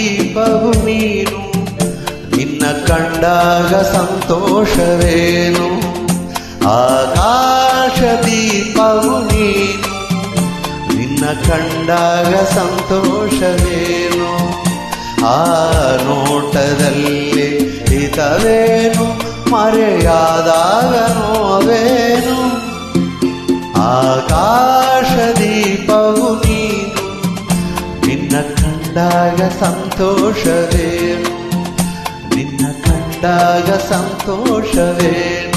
ದೀಪವು ನೀನು, ನಿನ್ನ ಕಂಡಾಗ ಸಂತೋಷವೇನು. ಆಕಾಶ ದೀಪವು ನೀನು, ನಿನ್ನ ಕಂಡಾಗ ಸಂತೋಷವೇನು. ಆ ನೋಟದಲ್ಲಿ ಹಿತವೇನು, ಮರೆಯಾದಾಗ ನೋವೇನು. ಆಕಾಶ ದೀಪವು ನೀನು, ನಿನ್ನ ಕಂಡಾಗ ಸಂತೋಷವೇನು, ನಿನ್ನ ಕಂಡಾಗ ಸಂತೋಷವೇನು.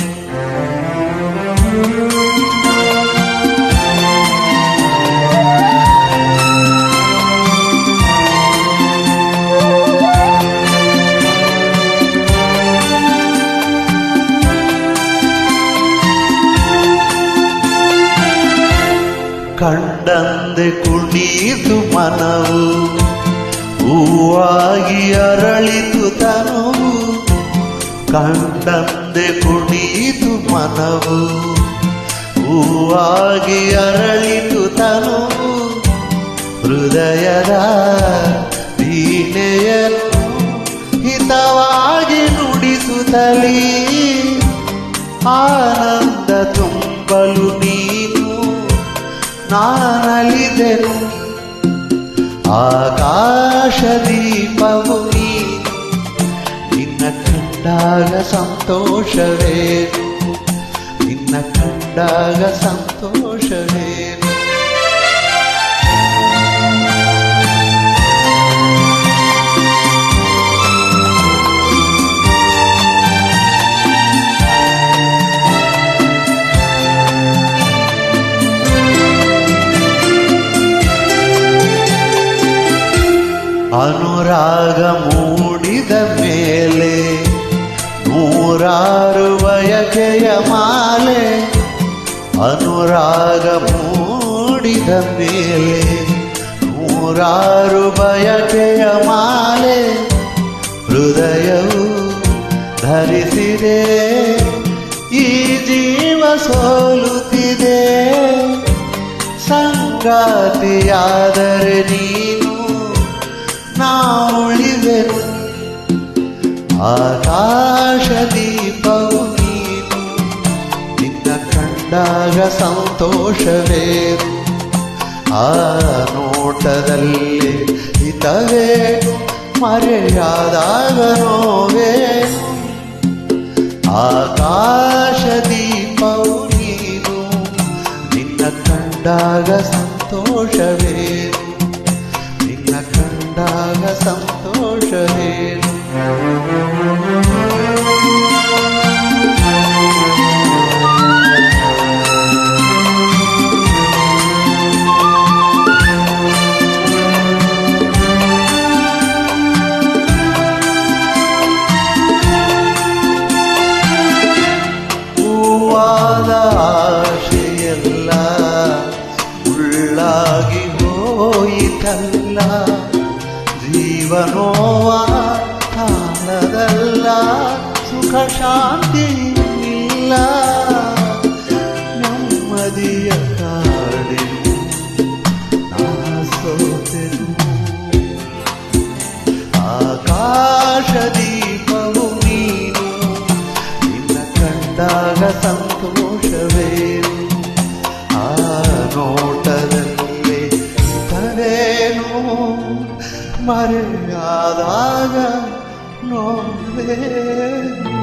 ಕಂಡಂದೆ ಕುಣಿತು ಮನವು, ಹೂವಾಗಿ ಅರಳಿತು ತನುವು. ಕಂಡಂದೆ ಕುಣಿತು ಮನವು, ಹೂವಾಗಿ ಅರಳಿತು ತನುವು. ಹೃದಯದ ವೀಣೆಯನ್ನು ಹಿತವಾಗಿ ನುಡಿಸುತ್ತಲೀ, ಆನಂದ ತುಂಬಲು ನೀನು ನಾನಲಿದೆನು. ಆಕಾಶ ದೀಪವು ನೀನು, ನಿನ್ನ ಕಂಡಾಗ ಸಂತೋಷವೇನು, ನಿನ್ನ ಕಂಡಾಗ ಸಂತೋಷವೇನು. ಅನುರಾಗ ಮೂಡಿದ ಮೇಲೆ ನೂರಾರು ಬಯಕೆಯ ಮಾಲೆ. ಅನುರಾಗ ಮೂಡಿದ ಮೇಲೆ ನೂರಾರು ಬಯಕೆಯ ಮಾಲೆ. ಹೃದಯವು ಧರಿಸಿದೆ, ಈ ಜೀವ ಸೋಲುತ್ತಿದೆ. ಸಂಗಾತಿಯಾದರೆ ನೀನು ನಾ ಉಳಿವೆನು. ಆಕಾಶ ದೀಪವು ನೀನು, ನಿನ್ನ ಕಂಡಾಗ ಸಂತೋಷವೇನು. ಆ ನೋಟದಲ್ಲಿ ಹಿತವೇನು, ಮರೆಯಾದಾಗ ನೋವೇನು. ಆಕಾಶ ದೀಪವು ನೀನು, ನಿನ್ನ ಕಂಡಾಗ ಸಂತೋಷವೇನು, ನಿನ್ನ ಕಂಡಾಗ ಸಂತೋಷವೇನು. ಹೂವಾದ ಆಶೆಯೆಲ್ಲ ಉಳ್ಳಾಗಿ ಹೋಯಿತಲ್ಲ. ಜೀವನೋವ ಕಾಲದಲ್ಲ, ಸುಖ ಶಾಂತಿ ಇಲ್ಲ. ನೆಮ್ಮದಿಯ ಕಾಡೆನು ನಾ ಸೋತೆನು. ಆಕಾಶ ದೀಪವು ನೀನು, ನಿನ್ನ ಕಂಡಾಗ ಸಂತೋಷವೇನು. ಆ ನೋಟದಲ್ಲಿ ತರೇನು, ಮರೆಯಾದಾಗ ನೋವೇನು.